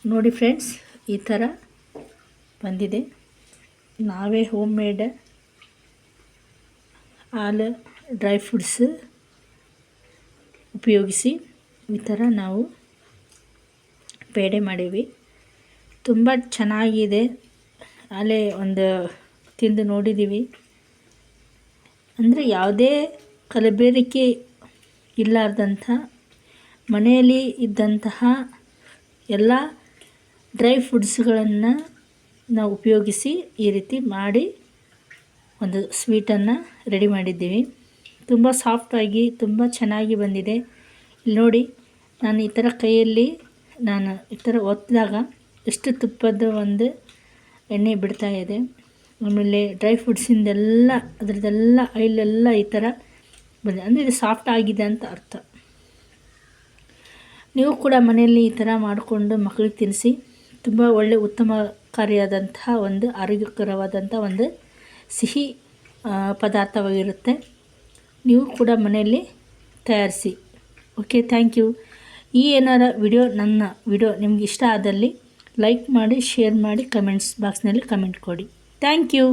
ನೋಡಿ ಫ್ರೆಂಡ್ಸ್, ಈ ಥರ ಬಂದಿದೆ. ನಾವೇ home made all dry fruits ಉಪಯೋಗಿಸಿ ಈ ಥರ ನಾವು ಪೇಡೆ ಮಾಡೀವಿ. ತುಂಬ ಚೆನ್ನಾಗಿದೆ. ಅಲ್ಲೇ ಒಂದು ತಿಂದು ನೋಡಿದ್ದೀವಿ. ಅಂದರೆ ಯಾವುದೇ ಕಲಬೆರಕೆ ಇಲ್ಲಾರ್ದಂಥ ಮನೆಯಲ್ಲಿ ಇದ್ದಂತಹ ಎಲ್ಲ ಡ್ರೈ ಫ್ರೂಟ್ಸ್ಗಳನ್ನು ನಾವು ಉಪಯೋಗಿಸಿ ಈ ರೀತಿ ಮಾಡಿ ಒಂದು ಸ್ವೀಟನ್ನು ರೆಡಿ ಮಾಡಿದ್ದೀವಿ. ತುಂಬ ಸಾಫ್ಟಾಗಿ ತುಂಬ ಚೆನ್ನಾಗಿ ಬಂದಿದೆ. ಇಲ್ಲಿ ನೋಡಿ, ನಾನು ಈ ಥರ ಕೈಯಲ್ಲಿ ನಾನು ಈ ಥರ ಒತ್ತಿದಾಗ ಎಷ್ಟು ತುಪ್ಪದ ಒಂದು ಎಣ್ಣೆ ಬಿಡ್ತಾ ಇದೆ. ಆಮೇಲೆ ಡ್ರೈ ಫ್ರೂಟ್ಸಿಂದೆಲ್ಲ ಅದರದ್ದೆಲ್ಲ ಆಯಿಲೆಲ್ಲ ಈ ಥರ ಬಂದಿದೆ. ಅಂದರೆ ಇದು ಸಾಫ್ಟ್ ಆಗಿದೆ ಅಂತ ಅರ್ಥ. ನೀವು ಕೂಡ ಮನೆಯಲ್ಲಿ ಈ ಥರ ಮಾಡಿಕೊಂಡು ಮಕ್ಕಳಿಗೆ ತಿನ್ನಿಸಿ. ತುಂಬ ಉತ್ತಮಕಾರಿಯಾದಂತಹ ಒಂದು ಆರೋಗ್ಯಕರವಾದಂಥ ಒಂದು ಸಿಹಿ ಪದಾರ್ಥವಾಗಿರುತ್ತೆ. ನೀವು ಕೂಡ ಮನೆಯಲ್ಲಿ ತಯಾರಿಸಿ. Okay, thank you. ಈ ನನ್ನ ವಿಡಿಯೋ ನಿಮ್ಗೆ ಇಷ್ಟ ಆದಲ್ಲಿ ಲೈಕ್ ಮಾಡಿ, ಶೇರ್ ಮಾಡಿ, ಕಮೆಂಟ್ಸ್ ಬಾಕ್ಸ್ನಲ್ಲಿ ಕಮೆಂಟ್ ಕೊಡಿ. Thank you.